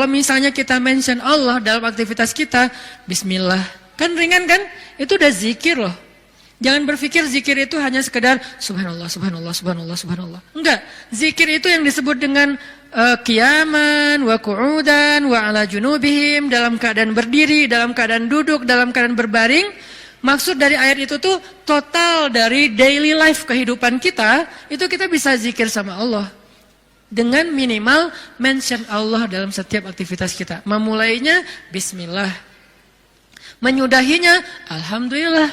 Kalau misalnya kita mention Allah dalam aktivitas kita, bismillah. Kan ringan kan? Itu udah zikir loh. Jangan berpikir zikir itu hanya sekedar subhanallah, subhanallah, subhanallah, subhanallah. Enggak. Zikir itu yang disebut dengan qiyaman, wa qu'udan, wa ala junubihim, dalam keadaan berdiri, dalam keadaan duduk, dalam keadaan berbaring. Maksud dari ayat itu tuh total dari daily life kehidupan kita, itu kita bisa zikir sama Allah. Dengan minimal mention Allah dalam setiap aktivitas kita. Memulainya bismillah. Menyudahinya alhamdulillah.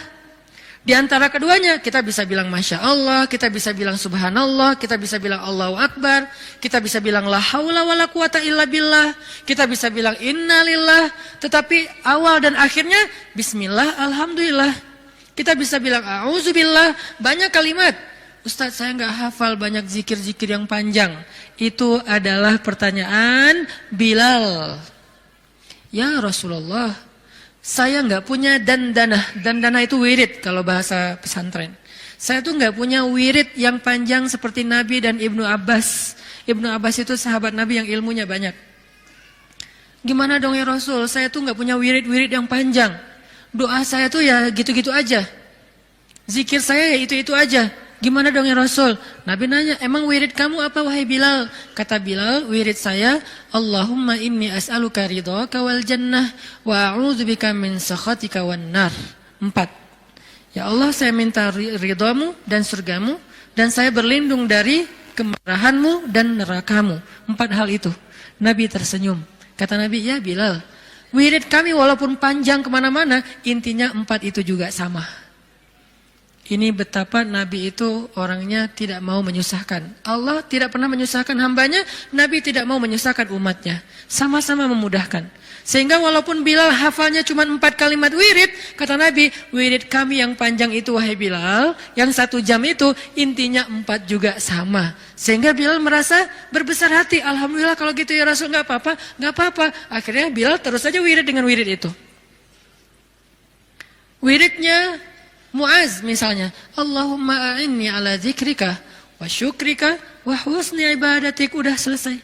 Di antara keduanya kita bisa bilang Masya Allah, kita bisa bilang Subhanallah, kita bisa bilang Allahu Akbar, kita bisa bilang La haula wa la quwata illa billah, kita bisa bilang Innalillah, tetapi awal dan akhirnya Bismillah, Alhamdulillah. Kita bisa bilang A'udzubillah, banyak kalimat. Ustaz, saya nggak hafal banyak zikir-zikir yang panjang. Itu adalah pertanyaan Bilal. Ya Rasulullah, saya nggak punya dandanah. Dandanah itu wirid kalau bahasa pesantren. Saya tuh nggak punya wirid yang panjang seperti Nabi dan Ibnu Abbas. Ibnu Abbas itu sahabat Nabi yang ilmunya banyak. Gimana dong ya Rasul? Saya tuh nggak punya wirid-wirid yang panjang. Doa saya tuh ya gitu-gitu aja. Zikir saya ya itu-itu aja. Gimana dong ya Rasul? Nabi nanya, emang wirid kamu apa wahai Bilal? Kata Bilal, wirid saya, Allahumma inni as'aluka ridhaka wal jannah wa a'udzubika min sakhatika wan nar. 4. Ya Allah, saya minta ridhamu dan surgamu, dan saya berlindung dari kemarahanmu dan nerakamu. 4 hal itu. Nabi tersenyum. Kata Nabi, ya Bilal, wirid kami walaupun panjang kemana-mana, intinya 4 itu juga sama. Ini betapa Nabi itu orangnya tidak mau menyusahkan. Allah tidak pernah menyusahkan hambanya, Nabi tidak mau menyusahkan umatnya. Sama-sama memudahkan. Sehingga walaupun Bilal hafalnya cuma 4 kalimat wirid, kata Nabi, wirid kami yang panjang itu wahai Bilal, yang 1 jam itu intinya 4 juga sama. Sehingga Bilal merasa berbesar hati, alhamdulillah kalau gitu ya Rasul, nggak apa-apa, nggak apa-apa. Akhirnya Bilal terus saja wirid dengan wirid itu. Wiridnya Muaz misalnya, Allahumma a'inni ala zikrika wa syukrika wa husni ibadatik. Udah selesai.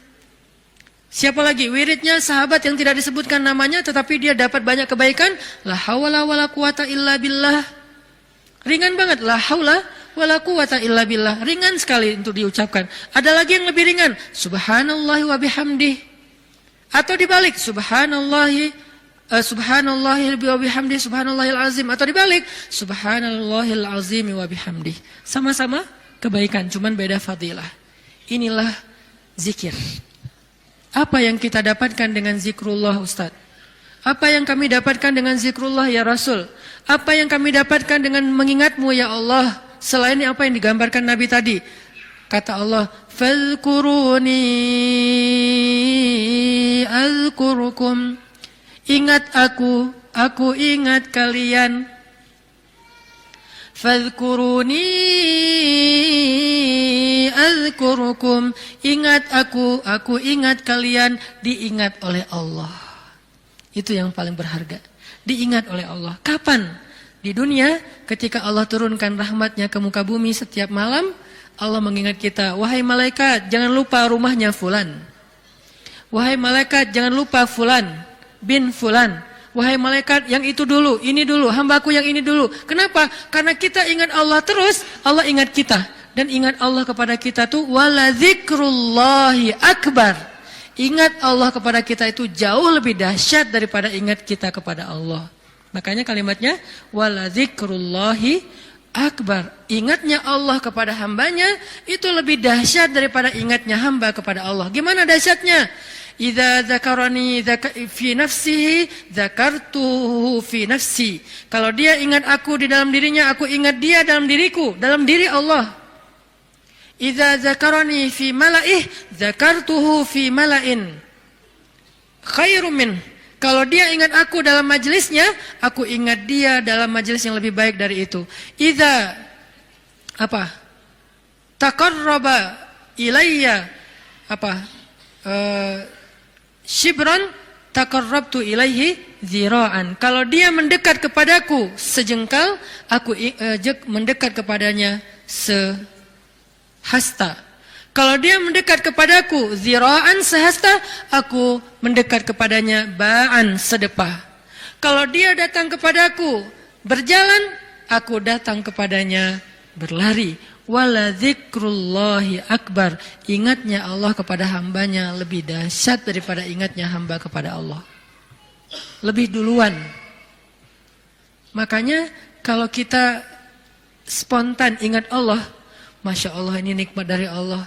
Siapa lagi? Wiridnya sahabat yang tidak disebutkan namanya tetapi dia dapat banyak kebaikan. La hawla wa la quwata illa billah. Ringan banget. La hawla wa la quwata illa billah. Ringan sekali untuk diucapkan. Ada lagi yang lebih ringan. Subhanallahi wa bihamdih. Atau dibalik. Subhanallahil wa bihamdi subhanallahil azim, atau dibalik subhanallahil azim wa bihamdi. Sama-sama kebaikan, cuman beda fadilah. Inilah zikir. Apa yang kita dapatkan dengan zikrullah Ustaz? Apa yang kami dapatkan dengan zikrullah ya Rasul? Apa yang kami dapatkan dengan mengingatmu ya Allah? Selain apa yang digambarkan Nabi tadi. Kata Allah, "Fadhkuruni azkurukum." Ingat aku ingat kalian. Fadhkuruni azkurukum. Ingat aku ingat kalian, diingat oleh Allah. Itu yang paling berharga. Diingat oleh Allah. Kapan? Di dunia, ketika Allah turunkan rahmatnya ke muka bumi setiap malam, Allah mengingat kita, wahai malaikat, jangan lupa rumahnya fulan. Wahai malaikat, jangan lupa fulan bin fulan. Wahai malaikat, yang itu dulu, ini dulu, hambaku yang ini dulu. Kenapa? Karena kita ingat Allah terus, Allah ingat kita. Dan ingat Allah kepada kita tuh wala dzikrullahi akbar. Ingat Allah kepada kita itu jauh lebih dahsyat daripada ingat kita kepada Allah. Makanya kalimatnya wala dzikrullahi akbar. Ingatnya Allah kepada hambanya itu lebih dahsyat daripada ingatnya hamba kepada Allah. Gimana dahsyatnya? Idza dzakarani fi nafsihi dzakartuhu fi nafsi. Kalau dia ingat aku di dalam dirinya, aku ingat dia dalam diriku, dalam diri Allah. Idza dzakarani fi mala'ih dzakartuhu fi mala'in khairum min. Kalau dia ingat aku dalam majelisnya, aku ingat dia dalam majelis yang lebih baik dari itu. Idza taqarraba ilayya shibran taqarrabtu ilaihi dzira'an. Kalau dia mendekat kepadaku sejengkal, aku mendekat kepadanya sehasta. Kalau dia mendekat kepadaku zira'an sehasta, aku mendekat kepadanya ba'an sedepah. Kalau dia datang kepadaku berjalan, aku datang kepadanya berlari. Wala dzikrullahi akbar. Ingatnya Allah kepada hambanya lebih dahsyat daripada ingatnya hamba kepada Allah. Lebih duluan. Makanya kalau kita spontan ingat Allah, Masya Allah, ini nikmat dari Allah.